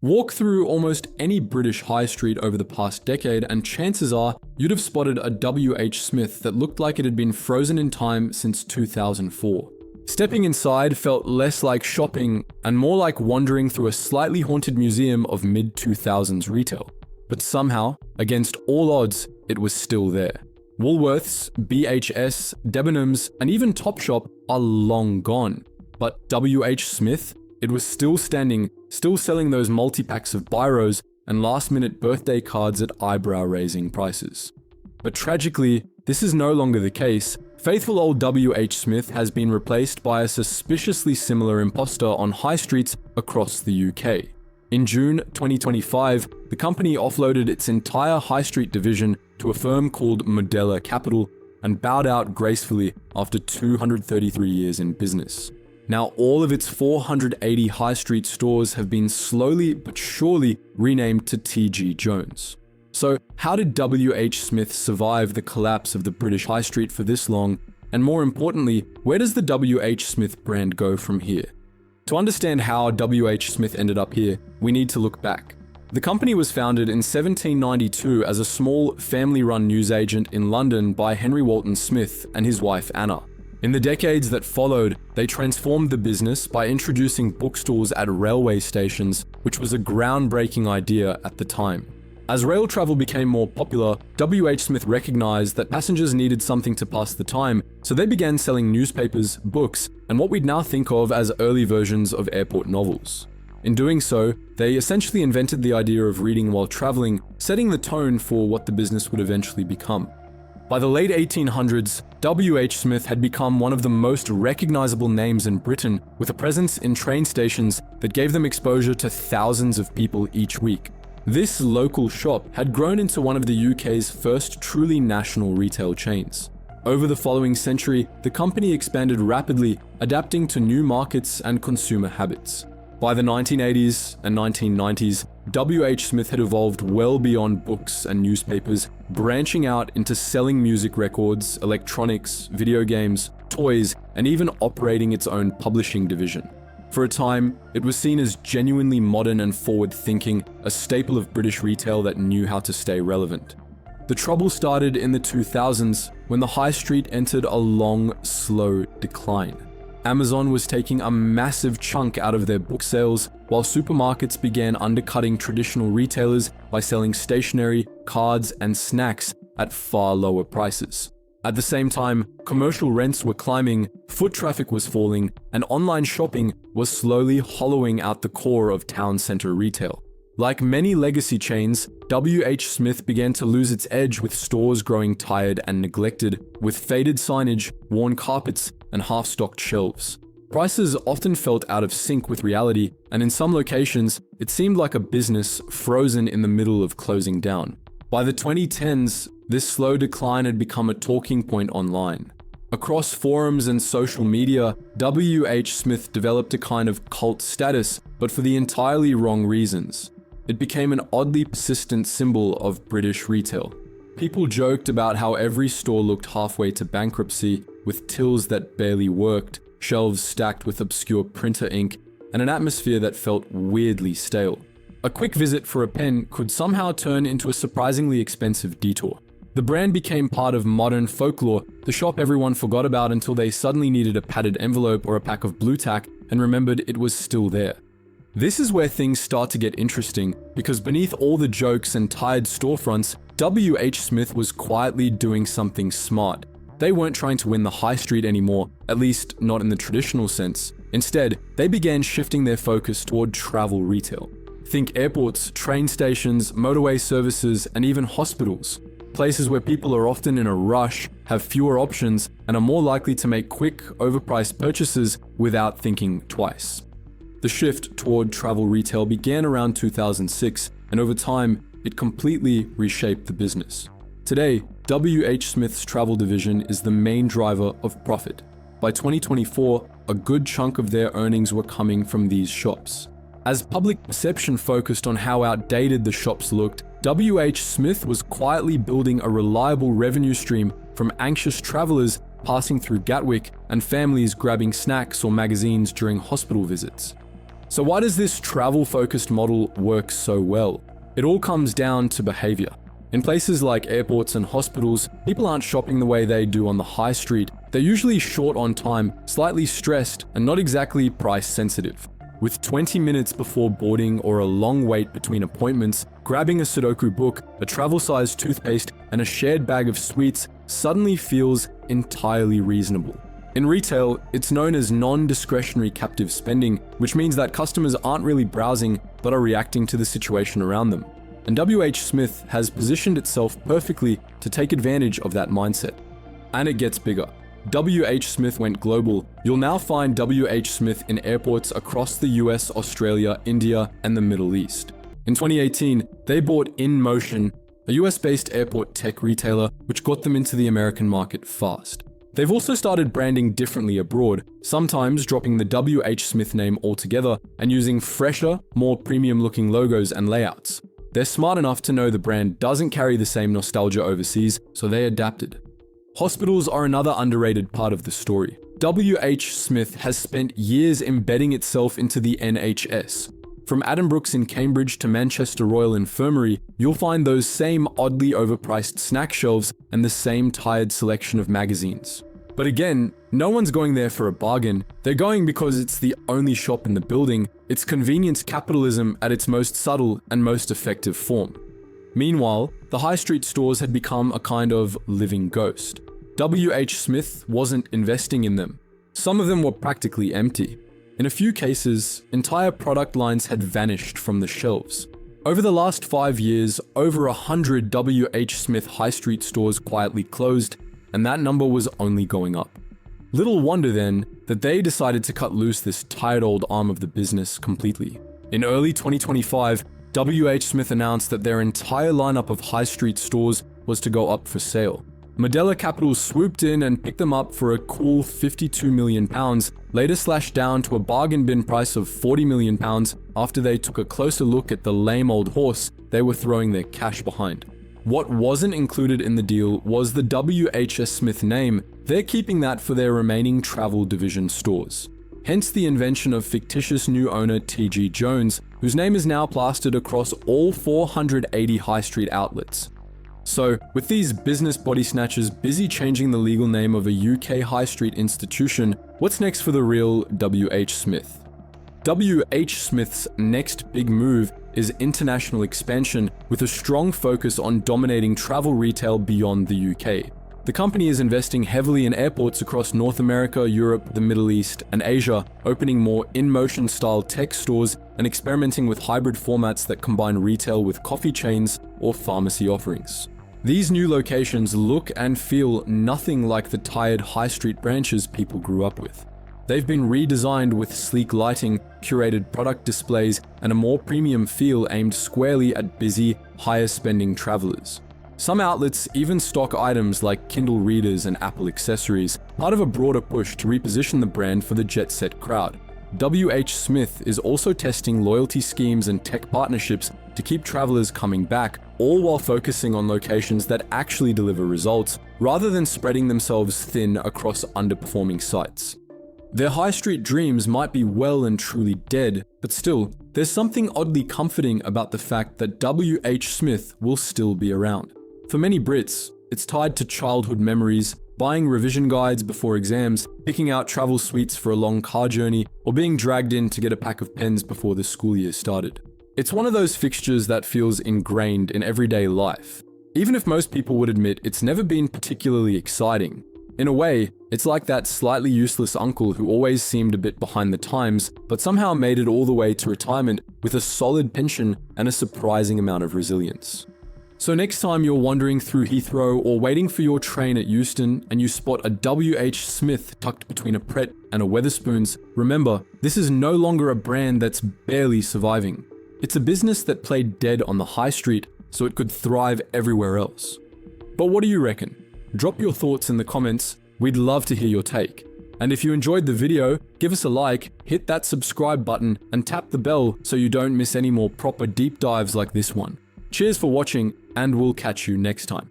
Walk through almost any British high street over the past decade and chances are you'd have spotted a WHSmith that looked like it had been frozen in time since 2004. Stepping inside felt less like shopping and more like wandering through a slightly haunted museum of mid-2000s retail. But somehow, against all odds, it was still there. Woolworths, BHS, Debenhams, and even Topshop are long gone. But WHSmith, it was still standing, still selling those multi-packs of biros and last-minute birthday cards at eyebrow-raising prices. But tragically, this is no longer the case. Faithful old WHSmith has been replaced by a suspiciously similar imposter on high streets across the UK. In June 2025, the company offloaded its entire high street division to a firm called Modella Capital and bowed out gracefully after 233 years in business. Now, all of its 480 high street stores have been slowly but surely renamed to TG Jones. So, how did WHSmith survive the collapse of the British high street for this long? And more importantly, where does the WHSmith brand go from here? To understand how WHSmith ended up here, we need to look back. The company was founded in 1792 as a small family-run newsagent in London by Henry Walton Smith and his wife Anna. In the decades that followed, they transformed the business by introducing bookstores at railway stations, which was a groundbreaking idea at the time. As rail travel became more popular, WHSmith recognized that passengers needed something to pass the time, so they began selling newspapers, books, and what we'd now think of as early versions of airport novels. In doing so, they essentially invented the idea of reading while traveling, setting the tone for what the business would eventually become. By the late 1800s, WHSmith had become one of the most recognizable names in Britain, with a presence in train stations that gave them exposure to thousands of people each week. This local shop had grown into one of the UK's first truly national retail chains. Over the following century, the company expanded rapidly, adapting to new markets and consumer habits. By the 1980s and 1990s, WHSmith had evolved well beyond books and newspapers, branching out into selling music records, electronics, video games, toys, and even operating its own publishing division. For a time, it was seen as genuinely modern and forward-thinking, a staple of British retail that knew how to stay relevant. The trouble started in the 2000s when the high street entered a long, slow decline. Amazon was taking a massive chunk out of their book sales, while supermarkets began undercutting traditional retailers by selling stationery, cards, and snacks at far lower prices. At the same time, commercial rents were climbing, foot traffic was falling, and online shopping was slowly hollowing out the core of town center retail. Like many legacy chains, WHSmith began to lose its edge with stores growing tired and neglected, with faded signage, worn carpets, and half-stocked shelves. Prices often felt out of sync with reality, and in some locations, it seemed like a business frozen in the middle of closing down. By the 2010s, this slow decline had become a talking point online. Across forums and social media, WHSmith developed a kind of cult status, but for the entirely wrong reasons. It became an oddly persistent symbol of British retail. People joked about how every store looked halfway to bankruptcy, with tills that barely worked, shelves stacked with obscure printer ink, and an atmosphere that felt weirdly stale. A quick visit for a pen could somehow turn into a surprisingly expensive detour. The brand became part of modern folklore, the shop everyone forgot about until they suddenly needed a padded envelope or a pack of blue tack and remembered it was still there. This is where things start to get interesting, because beneath all the jokes and tired storefronts, WHSmith was quietly doing something smart. They weren't trying to win the high street anymore, at least not in the traditional sense. Instead, they began shifting their focus toward travel retail. Think airports, train stations, motorway services, and even hospitals. Places where people are often in a rush, have fewer options, and are more likely to make quick, overpriced purchases without thinking twice. The shift toward travel retail began around 2006, and over time, it completely reshaped the business. Today, WHSmith's travel division is the main driver of profit. By 2024, a good chunk of their earnings were coming from these shops. As public perception focused on how outdated the shops looked, WHSmith was quietly building a reliable revenue stream from anxious travelers passing through Gatwick and families grabbing snacks or magazines during hospital visits. So why does this travel-focused model work so well? It all comes down to behavior. In places like airports and hospitals, people aren't shopping the way they do on the high street. They're usually short on time, slightly stressed, and not exactly price sensitive. With 20 minutes before boarding or a long wait between appointments, grabbing a Sudoku book, a travel-sized toothpaste, and a shared bag of sweets suddenly feels entirely reasonable. In retail, it's known as non-discretionary captive spending, which means that customers aren't really browsing, but are reacting to the situation around them. And WHSmith has positioned itself perfectly to take advantage of that mindset. And it gets bigger. WHSmith went global. You'll now find WHSmith in airports across the US, Australia, India, and the Middle East. In 2018, they bought InMotion, a US-based airport tech retailer, which got them into the American market fast. They've also started branding differently abroad, sometimes dropping the WHSmith name altogether and using fresher, more premium-looking logos and layouts. They're smart enough to know the brand doesn't carry the same nostalgia overseas, so they adapted. Hospitals are another underrated part of the story. WHSmith has spent years embedding itself into the NHS. From Addenbrooke's in Cambridge to Manchester Royal Infirmary, you'll find those same oddly overpriced snack shelves and the same tired selection of magazines. But again, no one's going there for a bargain. They're going because it's the only shop in the building. It's convenience capitalism at its most subtle and most effective form. Meanwhile, the high street stores had become a kind of living ghost. WHSmith wasn't investing in them. Some of them were practically empty. In a few cases, entire product lines had vanished from the shelves. Over the last 5 years, over 100 WHSmith high street stores quietly closed, and that number was only going up. Little wonder then that they decided to cut loose this tired old arm of the business completely. In early 2025, WHSmith announced that their entire lineup of high street stores was to go up for sale. Modella Capital swooped in and picked them up for a cool £52 million, later slashed down to a bargain bin price of £40 million after they took a closer look at the lame old horse they were throwing their cash behind. What wasn't included in the deal was the WHSmith name. They're keeping that for their remaining travel division stores. Hence the invention of fictitious new owner T.G. Jones, whose name is now plastered across all 480 high street outlets. So, with these business body snatchers busy changing the legal name of a UK high street institution, what's next for the real WHSmith? WHSmith's next big move is international expansion with a strong focus on dominating travel retail beyond the UK. The company is investing heavily in airports across North America, Europe, the Middle East, and Asia, opening more InMotion style tech stores and experimenting with hybrid formats that combine retail with coffee chains or pharmacy offerings. These new locations look and feel nothing like the tired high street branches people grew up with. They've been redesigned with sleek lighting, curated product displays, and a more premium feel aimed squarely at busy, higher spending travelers. Some outlets even stock items like Kindle readers and Apple accessories, part of a broader push to reposition the brand for the jet-set crowd. WHSmith is also testing loyalty schemes and tech partnerships to keep travelers coming back, all while focusing on locations that actually deliver results, rather than spreading themselves thin across underperforming sites. Their high street dreams might be well and truly dead, but still, there's something oddly comforting about the fact that WHSmith will still be around. For many Brits, it's tied to childhood memories, buying revision guides before exams, picking out travel suites for a long car journey, or being dragged in to get a pack of pens before the school year started. It's one of those fixtures that feels ingrained in everyday life. Even if most people would admit it's never been particularly exciting. In a way, it's like that slightly useless uncle who always seemed a bit behind the times, but somehow made it all the way to retirement with a solid pension and a surprising amount of resilience. So next time you're wandering through Heathrow or waiting for your train at Euston and you spot a WHSmith tucked between a Pret and a Wetherspoons, remember, this is no longer a brand that's barely surviving. It's a business that played dead on the high street so it could thrive everywhere else. But what do you reckon? Drop your thoughts in the comments, we'd love to hear your take. And if you enjoyed the video, give us a like, hit that subscribe button, and tap the bell so you don't miss any more proper deep dives like this one. Cheers for watching, and we'll catch you next time.